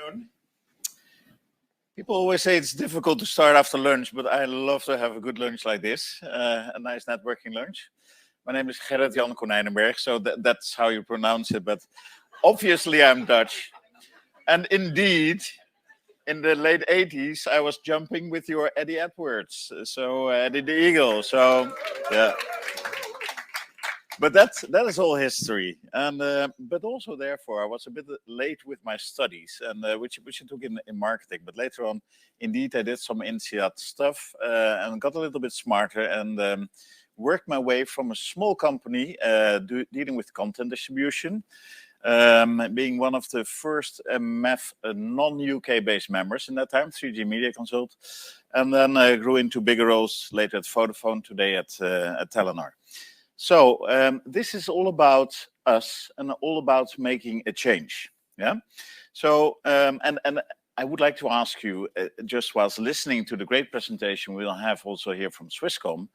afternoon. People always say it's difficult to start after lunch, but I love to have a good lunch like this, a nice networking lunch. My name is Gerrit Konijnenberg, so that's how you pronounce it, but obviously I'm Dutch. And indeed, in the late 80s, I was jumping with your Eddie Edwards, so Eddie the Eagle, so yeah. But that is all history, and but also therefore I was a bit late with my studies, and which I took in marketing. But later on, indeed, I did some INSEAD stuff and got a little bit smarter and worked my way from a small company dealing with content distribution, being one of the first MEF non-UK based members in that time, 3G Media Consult, and then grew into bigger roles later at Vodafone, today at Telenor. So this is all about us and all about making a change. Yeah. So and I would like to ask you, just whilst listening to the great presentation we'll have also here from Swisscom,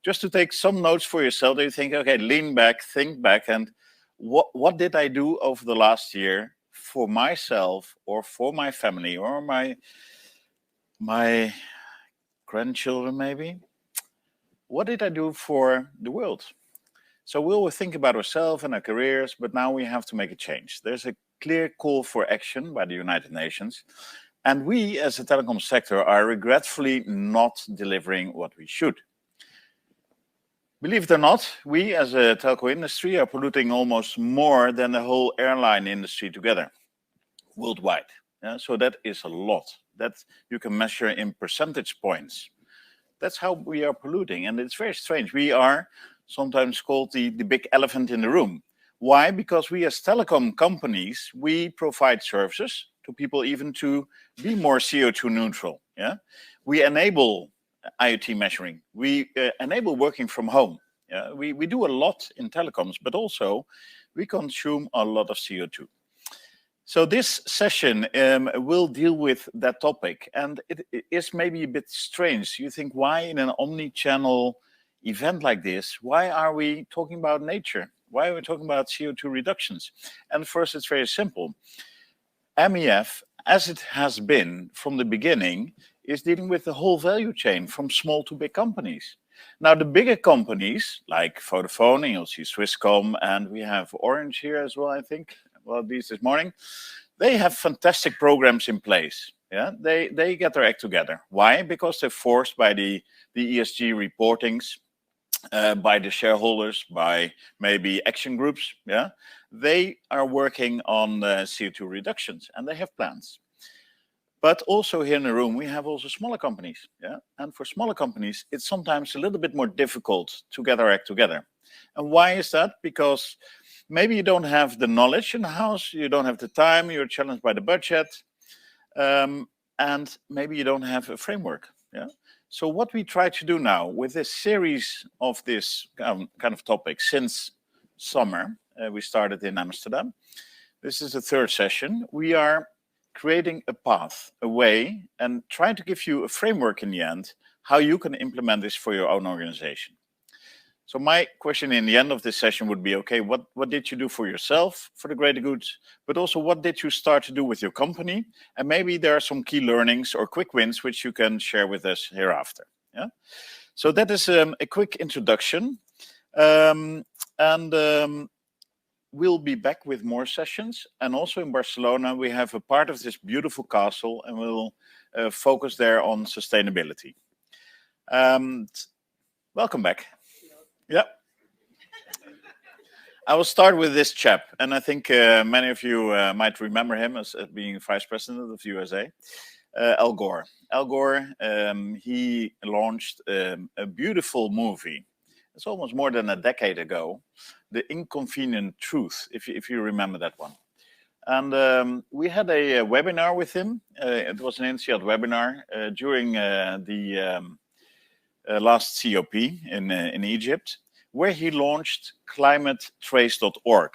just to take some notes for yourself. Do you think, okay, lean back, think back, and what did I do over the last year for myself or for my family or my grandchildren maybe? What did I do for the world? So we'll think about ourselves and our careers, but now we have to make a change. There's a clear call for action by the United Nations. And we, as a telecom sector, are regretfully not delivering what we should. Believe it or not, we as a telco industry are polluting almost more than the whole airline industry together, worldwide. Yeah, so that is a lot. That you can measure in percentage points. That's how we are polluting. And it's very strange. We are sometimes called the big elephant in the room. Why? Because we as telecom companies, we provide services to people even to be more CO2 neutral. Yeah, we enable IoT measuring. We enable working from home. Yeah, we do a lot in telecoms, but also we consume a lot of CO2. So this session will deal with that topic, and it is maybe a bit strange. You think, why in an omni-channel event like this, why are we talking about nature? Why are we talking about CO2 reductions? And first, it's very simple. MEF, as it has been from the beginning, is dealing with the whole value chain from small to big companies. Now, the bigger companies like Vodafone, and you'll see Swisscom, and we have Orange here as well, I think, well, at least this morning, they have fantastic programs in place. Yeah, they get their act together. Why? Because they're forced by the ESG reportings, by the shareholders, by maybe action groups. Yeah, they are working on CO2 reductions and they have plans. But also here in the room, we have also smaller companies. Yeah, and for smaller companies, it's sometimes a little bit more difficult to get our act together. And why is that? Because maybe you don't have the knowledge in the house, you don't have the time, you're challenged by the budget, and maybe you don't have a framework. Yeah. So what we try to do now with this series of this kind of topics since summer, we started in Amsterdam. This is the third session. We are creating a path, a way, and trying to give you a framework in the end, how you can implement this for your own organization. So my question in the end of this session would be, okay, what did you do for yourself, for the greater good, but also what did you start to do with your company? And maybe there are some key learnings or quick wins which you can share with us hereafter. Yeah. So that is a quick introduction. We'll be back with more sessions. And also in Barcelona, we have a part of this beautiful castle and we'll focus there on sustainability. Welcome back. Yeah. I will start with this chap, and I think many of you might remember him as being vice president of USA, Al Gore. Al Gore, he launched a beautiful movie. It's almost more than a decade ago, The Inconvenient Truth, if you remember that one. And we had a webinar with him. It was an INSEAD webinar during the last COP in Egypt, where he launched climatetrace.org.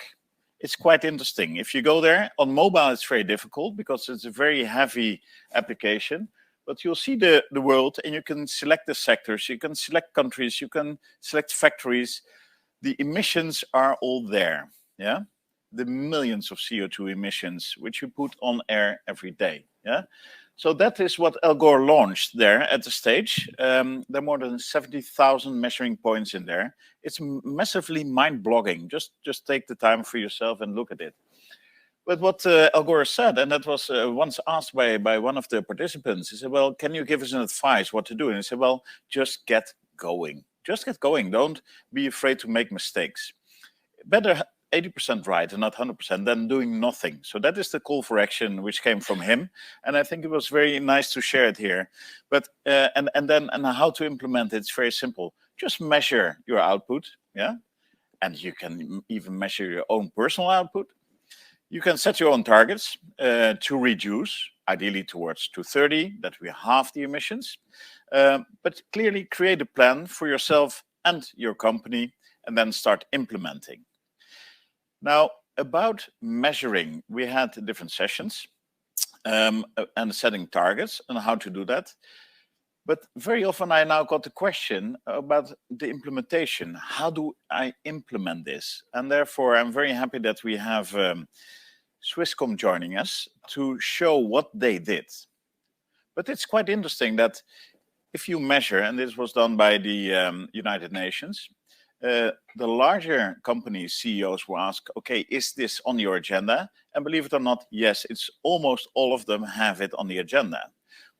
It's quite interesting. If you go there, on mobile it's very difficult because it's a very heavy application, but you'll see the world and you can select the sectors, you can select countries, you can select factories. The emissions are all there. Yeah. the millions of CO2 emissions which you put on air every day. Yeah. So that is what Al Gore launched there at the stage. There are more than 70,000 measuring points in there. It's massively mind-blogging. Just take the time for yourself and look at it. But what Al Gore said, and that was once asked by one of the participants, he said, well, can you give us an advice what to do? And he said, well, just get going. Just get going. Don't be afraid to make mistakes. Better 80% right and not 100% than doing nothing. So that is the call for action which came from him. And I think it was very nice to share it here. But and how to implement it, it's very simple. Just measure your output. Yeah. And you can even measure your own personal output. You can set your own targets to reduce, ideally towards 2030, that we halve the emissions. But clearly create a plan for yourself and your company and then start implementing. Now, about measuring, we had different sessions and setting targets and how to do that. But very often I now got the question about the implementation. How do I implement this? And therefore, I'm very happy that we have Swisscom joining us to show what they did. But it's quite interesting that if you measure, and this was done by the United Nations, the larger company CEOs will ask, okay, is this on your agenda? And believe it or not, yes, it's almost all of them have it on the agenda.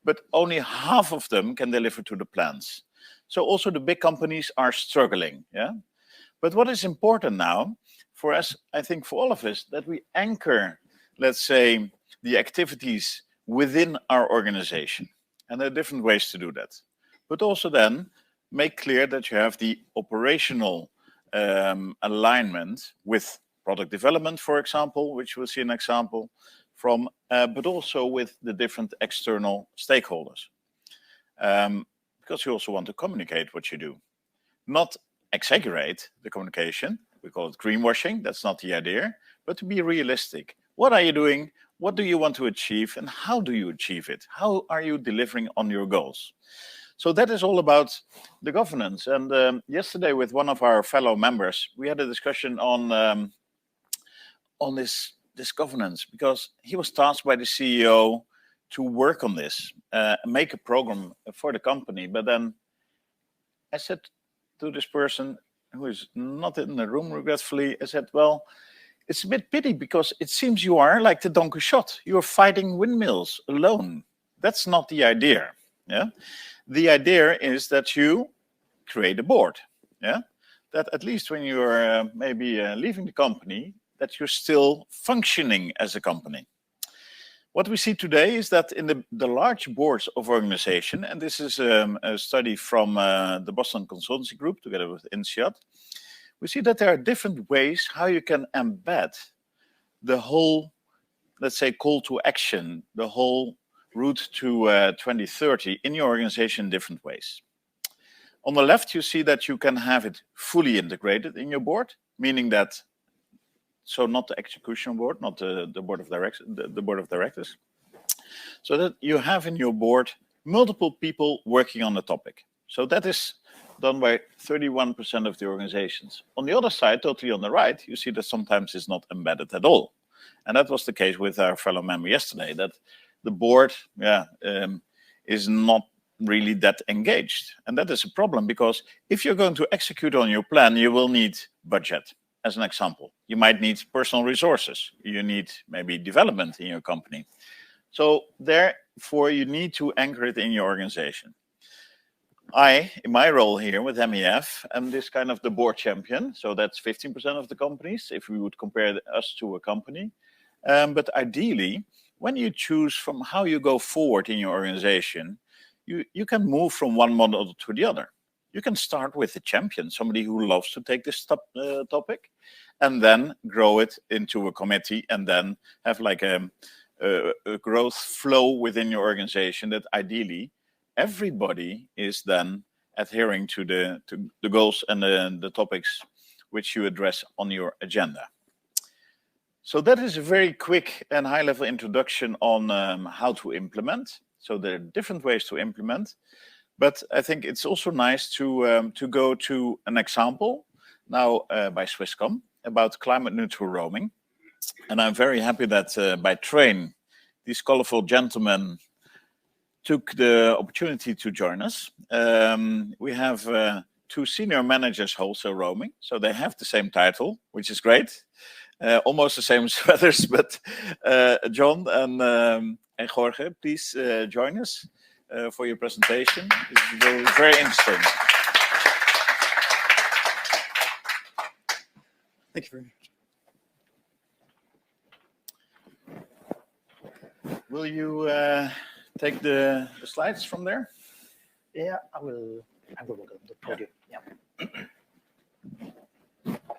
But only half of them can deliver to the plans. So also the big companies are struggling. Yeah. But what is important now for us, I think for all of us, that we anchor, let's say, the activities within our organization. And there are different ways to do that. But also then make clear that you have the operational alignment with product development, for example, which we'll see an example from, but also with the different external stakeholders. Because you also want to communicate what you do. Not exaggerate the communication, we call it greenwashing, that's not the idea, but to be realistic. What are you doing? What do you want to achieve? And how do you achieve it? How are you delivering on your goals? So that is all about the governance. And yesterday with one of our fellow members, we had a discussion on this governance, because he was tasked by the CEO to work on this, make a program for the company. But then I said to this person, who is not in the room regretfully, I said, well, it's a bit pity, because it seems you are like the Don Quixote. You're fighting windmills alone. That's not the idea. Yeah. The idea is that you create a board. Yeah. That at least when you're maybe leaving the company, that you're still functioning as a company. What we see today is that in the large boards of organization, and this is a study from the Boston Consultancy Group together with INSEAD, we see that there are different ways how you can embed the whole, let's say, call to action, the whole route to 2030 in your organization in different ways. On the left, you see that you can have it fully integrated in your board, meaning that, so not the execution board, not the board of directors, the board of directors, so that you have in your board multiple people working on the topic. So that is done by 31% of the organizations. On the other side, totally on the right, you see that sometimes it's not embedded at all. And that was the case with our fellow member yesterday, that the board is not really that engaged. And that is a problem, because if you're going to execute on your plan, you will need budget. As an example, you might need personal resources. You need maybe development in your company. So therefore, you need to anchor it in your organization. I, in my role here with MEF, am this kind of the board champion. So that's 15% of the companies, if we would compare us to a company. But ideally, when you choose from how you go forward in your organization, you can move from one model to the other. You can start with a champion, somebody who loves to take this topic, and then grow it into a committee, and then have like a growth flow within your organization that ideally everybody is then adhering to the goals and the topics which you address on your agenda. So that is a very quick and high-level introduction on how to implement. So there are different ways to implement. But I think it's also nice to go to an example now by Swisscom about climate neutral roaming. And I'm very happy that by train, these colorful gentlemen took the opportunity to join us. We have two senior managers wholesale roaming, so they have the same title, which is great. Almost the same sweaters, but John and Jorge, please join us for your presentation. This is very interesting. Thank you very much. Will you take the slides from there? Yeah, I will look at the podium.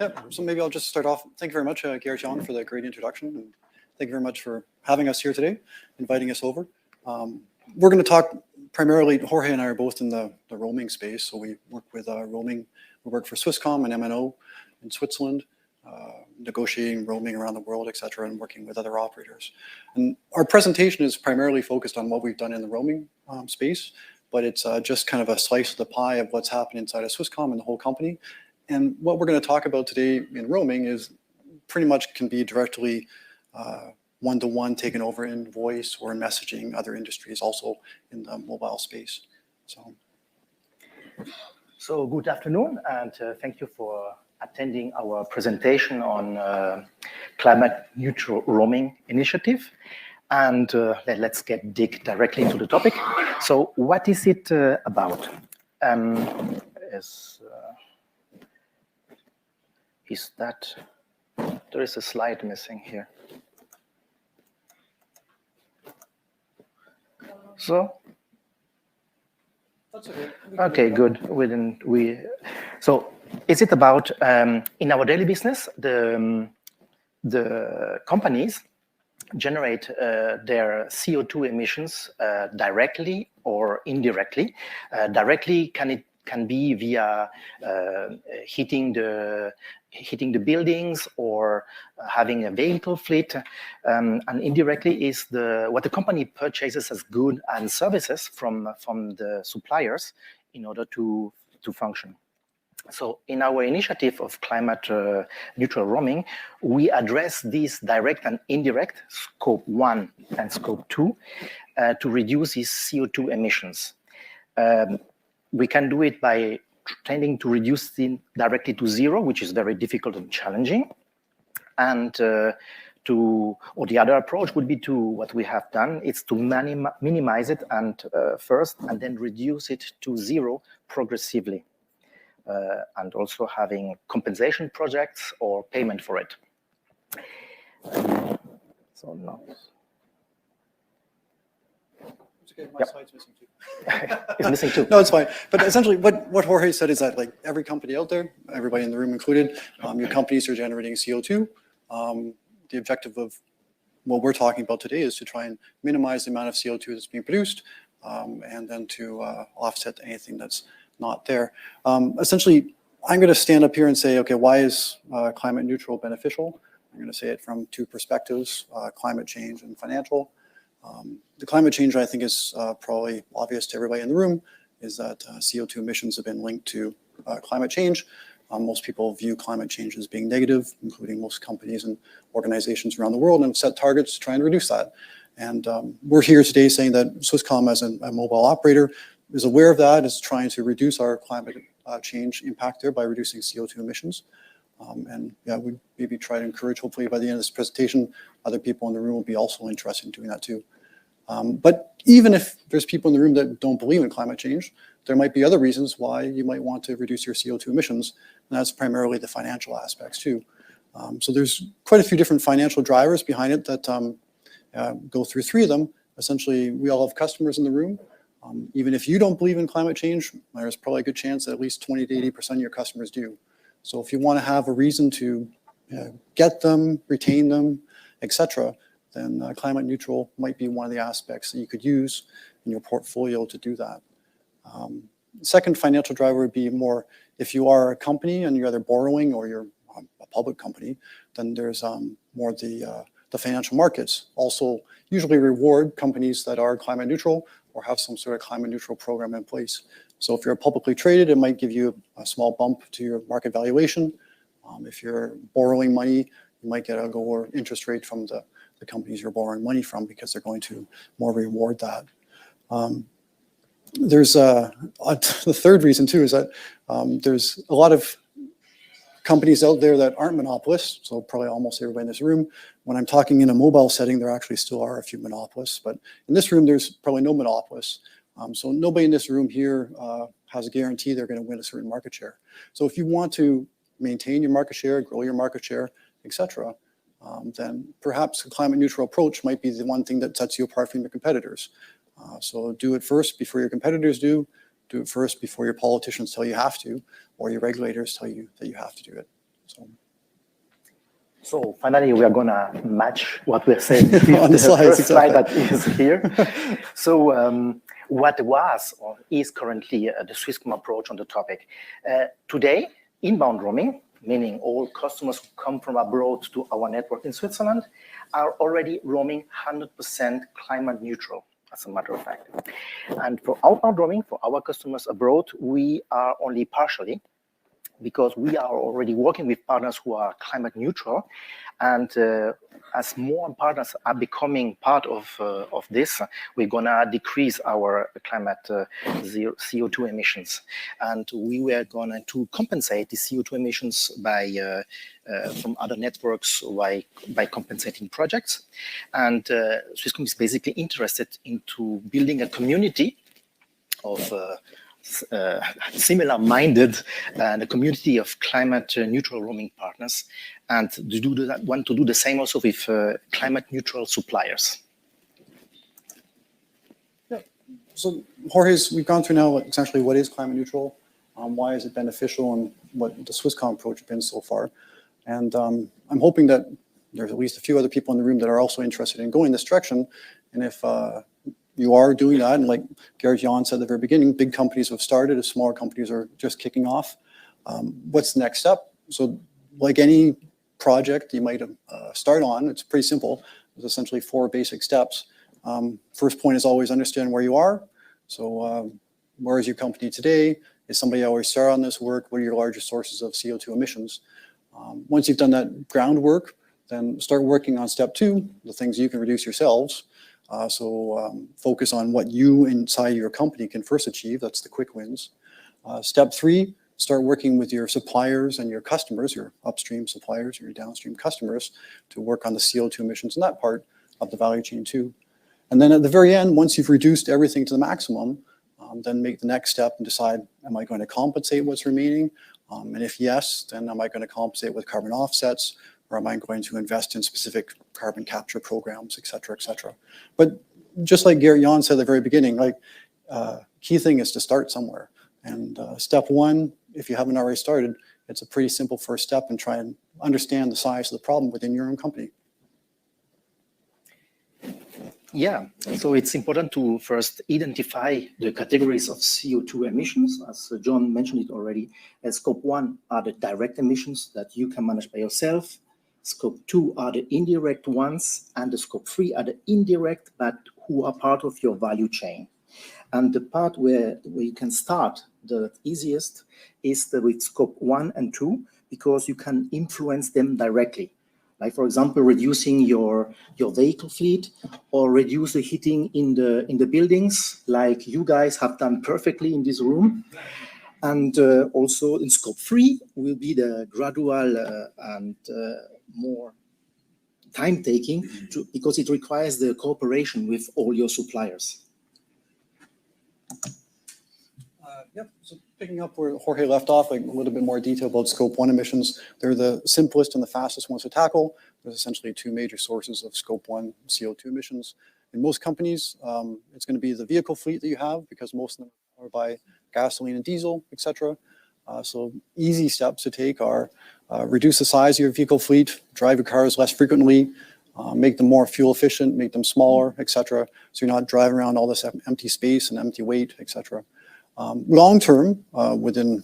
Yeah, so maybe I'll just start off. Thank you very much, Gerrit, John, for the great introduction. And thank you very much for having us here today, inviting us over. We're going to talk primarily, Jorge and I are both in the roaming space. So we work with roaming. We work for Swisscom and MNO in Switzerland, negotiating roaming around the world, et cetera, and working with other operators. And our presentation is primarily focused on what we've done in the roaming space, but it's just kind of a slice of the pie of what's happened inside of Swisscom and the whole company. And what we're going to talk about today in roaming is pretty much can be directly one-to-one taken over in voice or in messaging, other industries also in the mobile space. So good afternoon, and thank you for attending our presentation on climate neutral roaming initiative. And let's dig directly into the topic. So what is it about? Is that there is a slide missing here? So that's okay. Okay, good. So is it about in our daily business the companies generate their CO2 emissions directly or indirectly? Directly can be via heating the buildings or having a vehicle fleet, and indirectly is what the company purchases as goods and services from the suppliers in order to function. So in our initiative of climate neutral roaming, we address these direct and indirect, scope 1 and scope 2, to reduce these CO2 emissions. We can do it by tending to reduce them directly to zero, which is very difficult and challenging. And or the other approach would be to what we have done, it's to minimize it and first, and then reduce it to zero progressively. And also having compensation projects or payment for it. So no. It's okay, my slide's missing too. It's missing too. No, it's fine. But essentially what Jorge said is that like every company out there, everybody in the room included, your companies are generating CO2. The objective of what we're talking about today is to try and minimize the amount of CO2 that's being produced, and then to offset anything that's not there. Essentially, I'm going to stand up here and say, okay, why is climate neutral beneficial? I'm going to say it from two perspectives, climate change and financial. The climate change, I think, is probably obvious to everybody in the room, is that CO2 emissions have been linked to climate change. Most people view climate change as being negative, including most companies and organizations around the world, and set targets to try and reduce that. And we're here today saying that Swisscom, as a mobile operator, is aware of that, is trying to reduce our climate change impact there by reducing CO2 emissions. And yeah, we maybe try to encourage, hopefully by the end of this presentation, other people in the room will be also interested in doing that too. But even if there's people in the room that don't believe in climate change, there might be other reasons why you might want to reduce your CO2 emissions, and that's primarily the financial aspects too. So there's quite a few different financial drivers behind it that go through three of them. Essentially, we all have customers in the room. Even if you don't believe in climate change, there's probably a good chance that at least 20 to 80% of your customers do. So if you want to have a reason to get them, retain them, etc., then climate neutral might be one of the aspects that you could use in your portfolio to do that. Second financial driver would be more if you are a company and you're either borrowing or you're a public company, then there's more the financial markets also usually reward companies that are climate neutral or have some sort of climate neutral program in place. So if you're publicly traded, it might give you a small bump to your market valuation. If you're borrowing money, You might get a lower interest rate from the companies you're borrowing money from because they're going to more reward that. There's the third reason too is that there's a lot of companies out there that aren't monopolists, so probably almost everybody in this room. When I'm talking in a mobile setting, there actually still are a few monopolists, but in this room, there's probably no monopolists. So nobody in this room here has a guarantee they're going to win a certain market share. So if you want to maintain your market share, grow your market share, etc., then perhaps a climate neutral approach might be the one thing that sets you apart from your competitors. So do it first before your competitors do. Do it first before your politicians tell you have to, or your regulators tell you that you have to do it. So finally, we are going to match what we're saying on the slides, first slide that is here. So what was or is currently the Swisscom approach on the topic? Today, inbound roaming, meaning all customers who come from abroad to our network in Switzerland, are already roaming 100% climate neutral, as a matter of fact. And for outbound roaming, for our customers abroad, we are only partially, because we are already working with partners who are climate neutral. And as more partners are becoming part of this, we're gonna decrease our climate CO2 emissions. And we were going to compensate the CO2 emissions by from other networks by compensating projects. And Swisscom is basically interested into building a community of similar-minded and a community of climate-neutral roaming partners, and want to do the same also with climate-neutral suppliers. Yeah. So, Jorge, we've gone through now essentially what is climate neutral, why is it beneficial, and what the Swisscom approach has been so far. And I'm hoping that there's at least a few other people in the room that are also interested in going this direction. And if you are doing that, and like Gerrit said at the very beginning, big companies have started, as smaller companies are just kicking off. What's the next step? So like any project you might start on, it's pretty simple. There's essentially 4 basic steps. First point is always understand where you are. So where is your company today? Is somebody always started on this work? What are your largest sources of CO2 emissions? Once you've done that groundwork, then start working on step 2, the things you can reduce yourselves. Focus on what you inside your company can first achieve. That's the quick wins. Step 3, start working with your suppliers and your customers, your upstream suppliers, your downstream customers, to work on the CO2 emissions in that part of the value chain too. And then at the very end, once you've reduced everything to the maximum, then make the next step and decide, am I going to compensate what's remaining? And if yes, then am I going to compensate with carbon offsets? Or am I going to invest in specific carbon capture programs, et cetera, et cetera? But just like Gerrit said at the very beginning, like key thing is to start somewhere. And step 1, if you haven't already started, it's a pretty simple first step, and try and understand the size of the problem within your own company. Yeah, so it's important to first identify the categories of CO2 emissions. As John mentioned it already, Scope 1 are the direct emissions that you can manage by yourself. Scope 2 are the indirect ones, and the Scope 3 are the indirect, but who are part of your value chain. And the part where you can start the easiest is with Scope 1 and 2, because you can influence them directly. Like, for example, reducing your vehicle fleet, or reduce the heating in the buildings, like you guys have done perfectly in this room. And also in Scope 3 will be the gradual and more time-taking, because it requires the cooperation with all your suppliers. Yep, so picking up where Jorge left off, like a little bit more detail about Scope 1 emissions. They're the simplest and the fastest ones to tackle. There's essentially 2 major sources of Scope 1 CO2 emissions. In most companies, it's going to be the vehicle fleet that you have, because most of them are by gasoline and diesel, etc. So easy steps to take are reduce the size of your vehicle fleet, drive your cars less frequently, make them more fuel efficient, make them smaller, etc. So you're not driving around all this empty space and empty weight, etc. Long term, within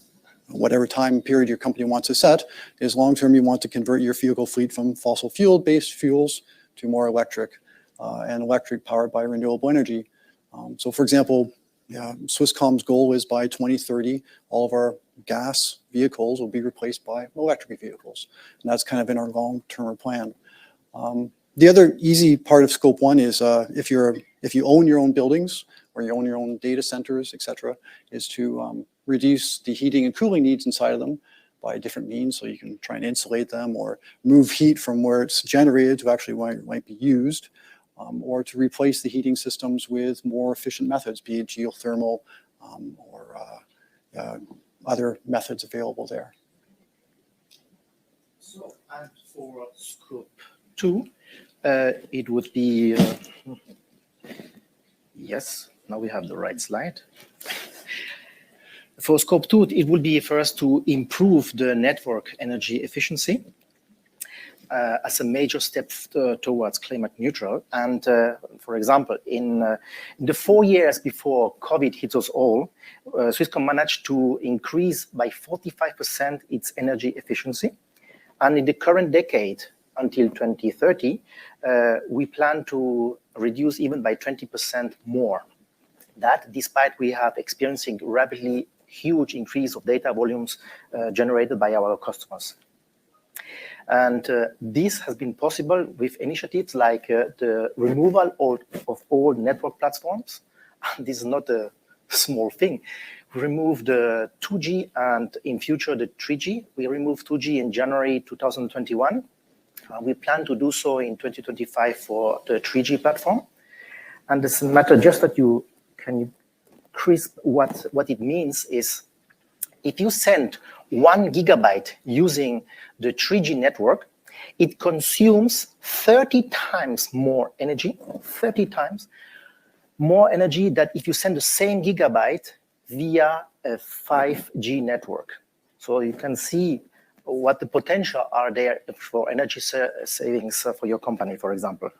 whatever time period your company wants to set, is long term you want to convert your vehicle fleet from fossil fuel-based fuels to more electric, and electric powered by renewable energy. So for example, Swisscom's goal is by 2030, all of our gas vehicles will be replaced by electric vehicles. And that's kind of in our long-term plan. The other easy part of scope 1 is if you own your own buildings or you own your own data centers, etc., is to reduce the heating and cooling needs inside of them by different means. So you can try and insulate them or move heat from where it's generated to actually where it might be used, or to replace the heating systems with more efficient methods, be it geothermal or other methods available there. So, and for scope 2, it would be, yes, now we have the right slide. For scope 2, it will be first to improve the network energy efficiency as a major step towards climate neutral. And for example, in the 4 years before COVID hit us all, Swisscom managed to increase by 45% its energy efficiency. And in the current decade, until 2030, we plan to reduce even by 20% more. That despite we have experiencing rapidly huge increase of data volumes generated by our customers. And this has been possible with initiatives like the removal of all network platforms. This is not a small thing. We removed the 2G and in future the 3G. We removed 2G in January 2021. We plan to do so in 2025 for the 3G platform. And this matter just that you can crisp what it means is if you send 1 gigabyte using the 3G network, it consumes 30 times more energy, 30 times more energy than if you send the same gigabyte via a 5G network. So you can see what the potential are there for energy savings for your company, for example.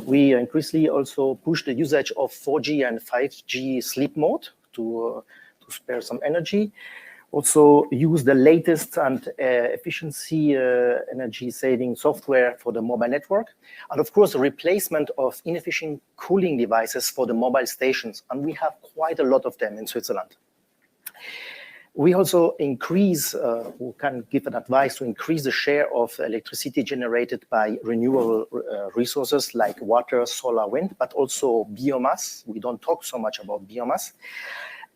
We increasingly also push the usage of 4G and 5G sleep mode to spare some energy. Also use the latest and efficiency energy saving software for the mobile network. And of course, the replacement of inefficient cooling devices for the mobile stations. And we have quite a lot of them in Switzerland. We also increase, we can give an advice to increase the share of electricity generated by renewable resources like water, solar, wind, but also biomass. We don't talk so much about biomass.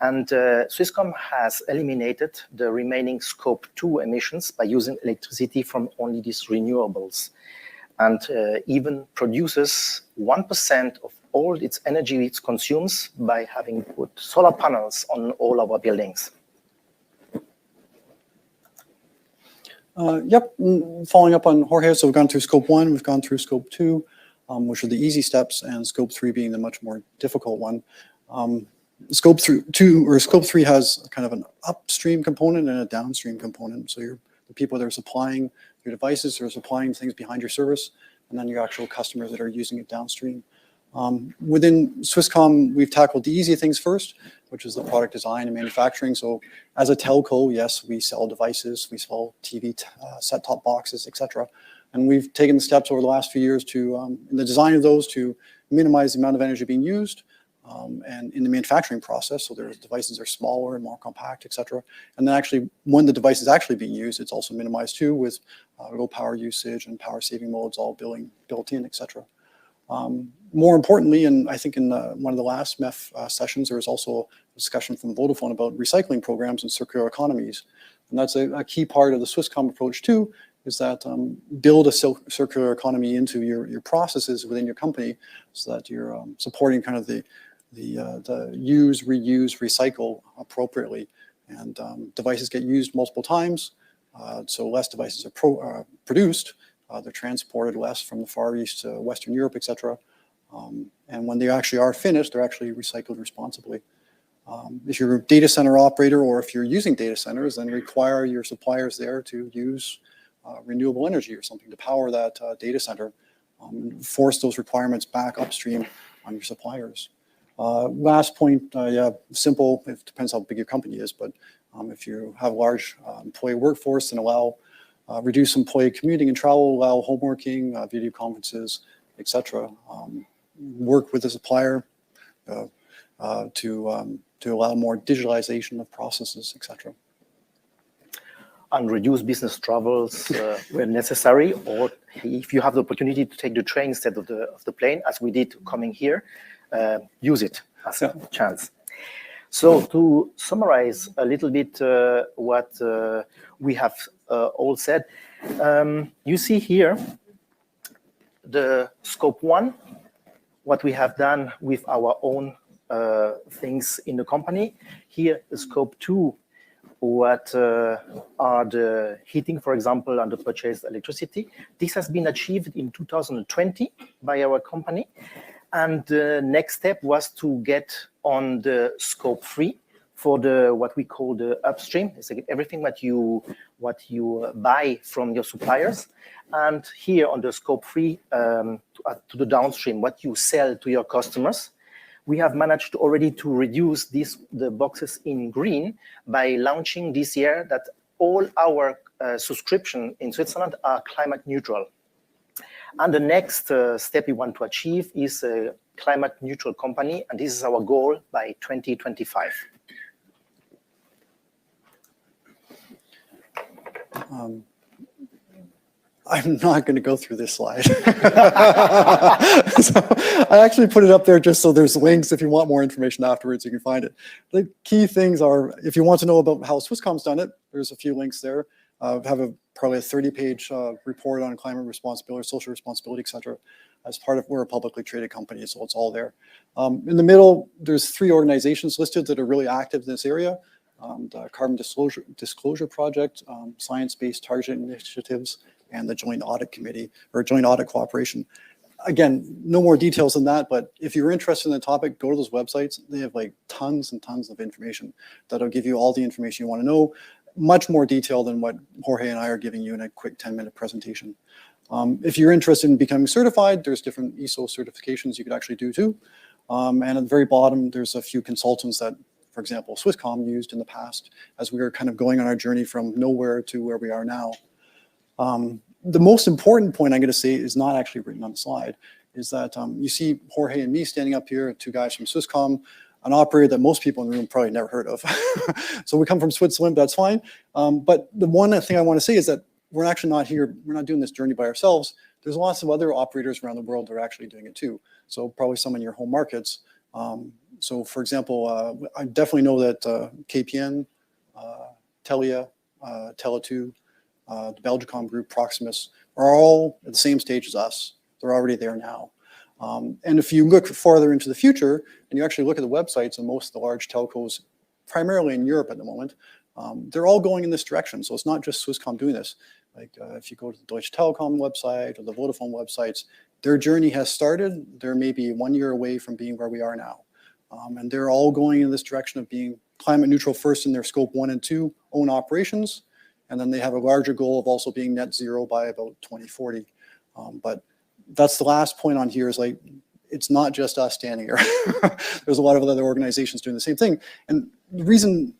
And Swisscom has eliminated the remaining scope 2 emissions by using electricity from only these renewables, and even produces 1% of all its energy it consumes by having put solar panels on all our buildings. Yep, following up on Jorge, so we've gone through scope 1, we've gone through scope 2, which are the easy steps, and scope 3 being the much more difficult one. Scope 3 has kind of an upstream component and a downstream component. So you're the people that are supplying your devices, or supplying things behind your service, and then your actual customers that are using it downstream. Within Swisscom, we've tackled the easy things first, which is the product design and manufacturing. So as a telco, yes, we sell devices, we sell TV set-top boxes, etc. And we've taken the steps over the last few years to, in the design of those, to minimize the amount of energy being used, and in the manufacturing process, so their devices are smaller and more compact, etc. And then actually, when the device is actually being used, it's also minimized too, with low power usage and power saving modes all built in, etc. More importantly, and I think in one of the last MEF sessions, there was also a discussion from Vodafone about recycling programs and circular economies. And that's a key part of the Swisscom approach too, is that build a circular economy into your processes within your company, so that you're supporting kind of the use, reuse, recycle appropriately. And devices get used multiple times, so less devices are produced. They're transported less from the Far East to Western Europe, etc. And when they actually are finished, they're actually recycled responsibly. If you're a data center operator, or if you're using data centers, then require your suppliers there to use renewable energy or something to power that data center. Force those requirements back upstream on your suppliers. Last point, yeah, simple, it depends how big your company is, but if you have a large employee workforce, then allow reduce employee commuting and travel, allow home working, video conferences, etc. Work with the supplier to allow more digitalization of processes, etc. and reduce business travels where necessary, or if you have the opportunity to take the train instead of the plane, as we did coming here, use it as a chance. So to summarize a little bit what we have all said, you see here the scope 1, what we have done with our own things in the company. Here, the scope 2, what are the heating, for example, and the purchased electricity. This has been achieved in 2020 by our company. And the next step was to get on the scope 3 for the what we call the upstream. It's like everything what you buy from your suppliers. And here on the scope 3 to the downstream, what you sell to your customers. We have managed already to reduce the boxes in green by launching this year that all our subscription in Switzerland are climate neutral. And the next step we want to achieve is a climate neutral company, and this is our goal by 2025. I'm not going to go through this slide. So I actually put it up there just so there's links. If you want more information afterwards, you can find it. The key things are, if you want to know about how Swisscom's done it, there's a few links there. Have probably a 30-page report on climate responsibility, social responsibility, et cetera. As part of, we're a publicly traded company, so it's all there. In the middle, there's 3 organizations listed that are really active in this area. The Carbon Disclosure Project, Science-Based Target Initiatives, and the Joint Audit Committee, or Joint Audit Cooperation. Again, no more details than that, but if you're interested in the topic, go to those websites. They have like tons and tons of information that'll give you all the information you want to know, much more detail than what Jorge and I are giving you in a quick 10-minute presentation. If you're interested in becoming certified, there's different ISO certifications you could actually do too. And at the very bottom, there's a few consultants that, for example, Swisscom used in the past as we were kind of going on our journey from nowhere to where we are now. The most important point I'm going to say is not actually written on the slide, is that you see Jorge and me standing up here, 2 guys from Swisscom, an operator that most people in the room probably never heard of. So we come from Switzerland, that's fine. But the one thing I want to say is that we're actually not here, we're not doing this journey by ourselves. There's lots of other operators around the world that are actually doing it too. So probably some in your home markets. So for example, I definitely know that KPN, Telia, Tele2, the Belgicom group, Proximus, are all at the same stage as us. They're already there now. And if you look farther into the future, and you actually look at the websites of most of the large telcos, primarily in Europe at the moment, they're all going in this direction. So it's not just Swisscom doing this. Like if you go to the Deutsche Telekom website or the Vodafone websites, their journey has started. They're maybe 1 year away from being where we are now. And they're all going in this direction of being climate neutral first in their scope 1 and 2 own operations. And then they have a larger goal of also being net zero by about 2040. But that's the last point on here is like, it's not just us standing here. There's a lot of other organizations doing the same thing. And the reason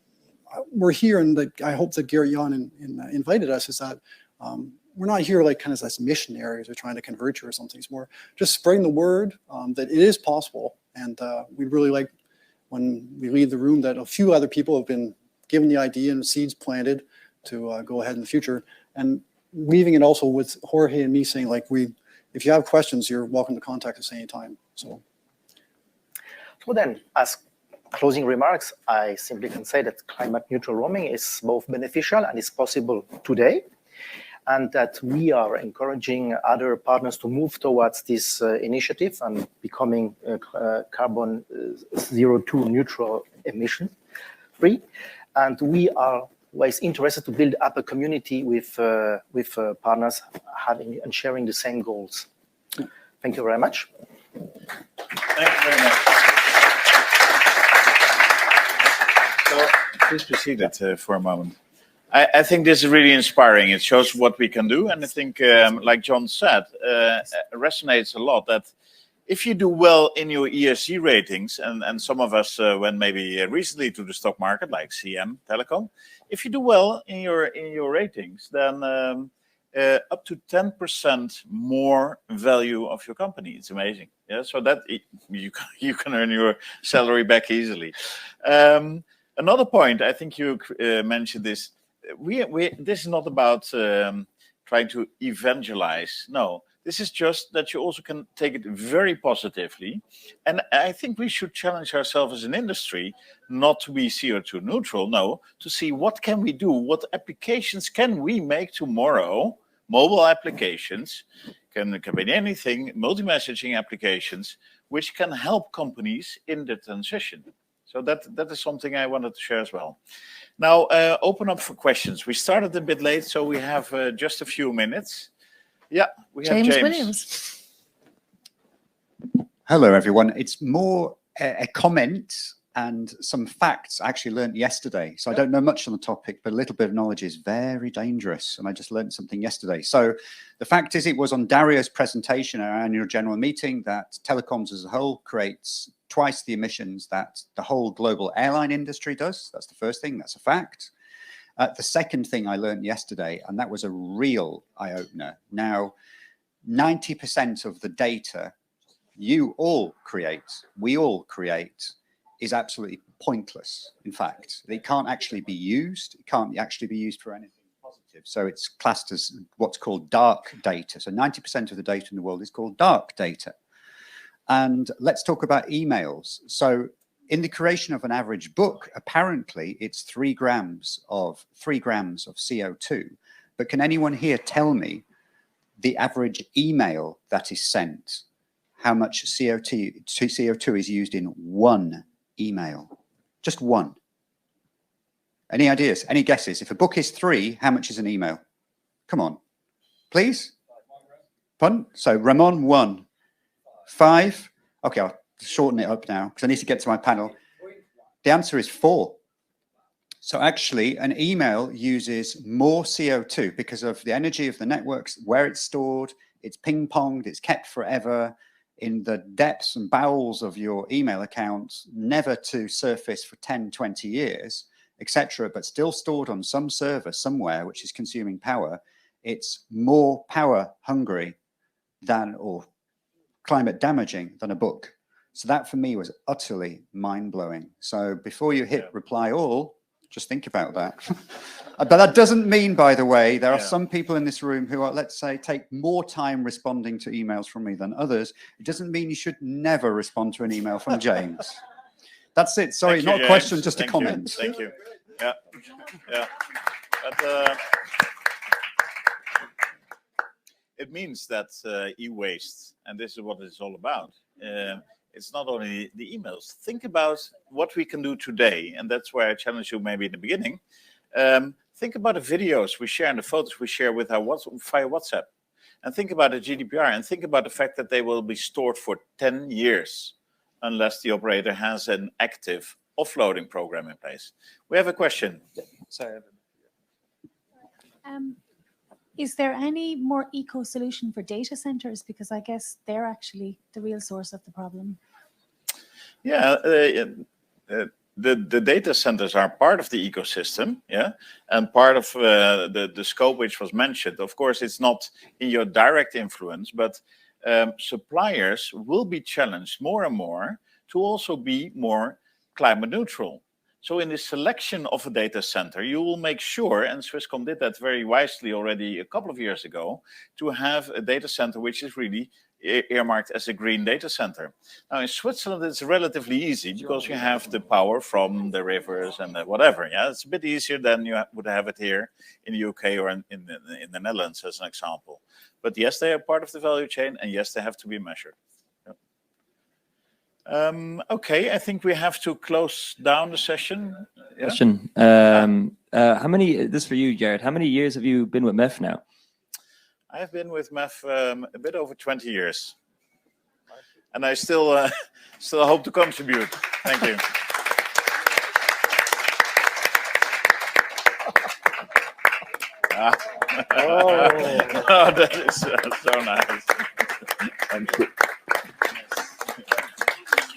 we're here, and that I hope that Gerrit Jan invited us, is that we're not here like kind of as missionaries or trying to convert you or something. It's more just spreading the word that it is possible. And we really like when we leave the room that a few other people have been given the idea and seeds planted to go ahead in the future. And leaving it also with Jorge and me saying like, if you have questions, you're welcome to contact us anytime. So then, as closing remarks, I simply can say that climate neutral roaming is both beneficial and is possible today, and that we are encouraging other partners to move towards this initiative and becoming carbon CO2 neutral emission free. And we are always interested to build up a community with partners having and sharing the same goals. Thank you very much. Thank you very much. So please proceed it for a moment. I think this is really inspiring. It shows what we can do. And I think, like John said, resonates a lot that if you do well in your ESG ratings, and some of us went maybe recently to the stock market, like CM, Telecom, if you do well in your ratings, then up to 10% more value of your company. It's amazing. Yeah, so that you can earn your salary back easily. Another point, I think you mentioned this, this is not about trying to evangelize. No, this is just that you also can take it very positively. And I think we should challenge ourselves as an industry not to be CO2 neutral, no, to see what can we do, what applications can we make tomorrow, mobile applications, can be anything, multi-messaging applications, which can help companies in the transition. So that is something I wanted to share as well. Now, open up for questions. We started a bit late, so we have just a few minutes. Yeah, we have James Williams. Hello, everyone. It's more a comment and some facts I actually learned yesterday. So I don't know much on the topic, but a little bit of knowledge is very dangerous. And I just learned something yesterday. So the fact is, it was on Dario's presentation at our annual general meeting that telecoms as a whole creates twice the emissions that the whole global airline industry does. That's the first thing. That's a fact. The second thing I learned yesterday, and that was a real eye-opener. Now, 90% of the data you all create, we all create, is absolutely pointless. In fact, it can't actually be used. It can't actually be used for anything positive. So it's classed as what's called dark data. So 90% of the data in the world is called dark data. And let's talk about emails. So in the creation of an average book, apparently it's 3 grams of CO2. But can anyone here tell me the average email that is sent? How much CO2 is used in one email? Just one. Any ideas? Any guesses? If a book is 3, how much is an email? Come on, please. Pardon? So Ramon, 1. 5. Okay, I'll shorten it up now because I need to get to my panel. The answer is 4. So actually, an email uses more CO2 because of the energy of the networks, where it's stored, it's ping-ponged, it's kept forever in the depths and bowels of your email account, never to surface for 10, 20 years, etc., but still stored on some server somewhere, which is consuming power. It's more power hungry than, or climate damaging than, a book. So that for me was utterly mind-blowing. So before you hit reply all, just think about that. But that doesn't mean, by the way, there are some people in this room who are, let's say, take more time responding to emails from me than others. It doesn't mean you should never respond to an email from James. That's it. Sorry, not a question, just a comment. Thank you. Yeah. But it means that e-waste, and this is what it's all about. It's not only the emails. Think about what we can do today, and that's why I challenged you maybe in the beginning. Think about the videos we share and the photos we share with our via WhatsApp. And think about the GDPR, and think about the fact that they will be stored for 10 years unless the operator has an active offloading program in place. We have a question. Sorry. Is there any more eco solution for data centers? Because I guess they're actually the real source of the problem. Yeah, the data centers are part of the ecosystem, and part of the scope which was mentioned. Of course, it's not in your direct influence, but suppliers will be challenged more and more to also be more climate neutral. So in the selection of a data center, you will make sure, and Swisscom did that very wisely already a couple of years ago, to have a data center which is really earmarked as a green data center. Now in Switzerland, it's relatively easy because you have the power from the rivers and whatever. Yeah, it's a bit easier than you would have it here in the UK or in the Netherlands, as an example. But yes, they are part of the value chain, and yes, they have to be measured. Okay, I think we have to close down the session. Question. How many, this is for you, Gerrit, how many years have you been with MEF now? I have been with MEF a bit over 20 years. And I still hope to contribute. Thank you. Oh, that is so nice. Thank you.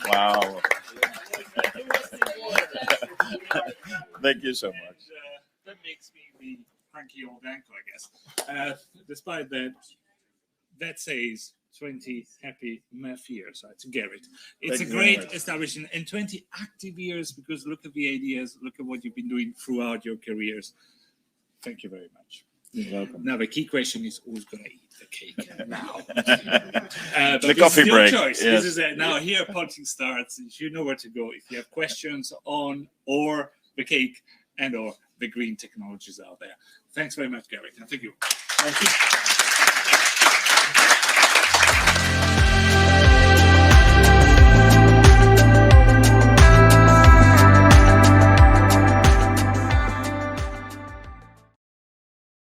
Wow. Thank you so much. That makes me the cranky old uncle, I guess. Despite that says 20 happy MEF years. So it's Gerrit. It's Thank a you great very much. establishment. And 20 active years, because look at the ideas, look at what you've been doing throughout your careers. Thank you very much. You're welcome. Now, the key question is who's going to eat the cake now? The But coffee this is your break, choice. yes. This is it. Now, here Punching starts. You know where to go if you have questions on or the cake and or the green technologies out there. Thanks very much, Gerrit. And thank you. Thank you.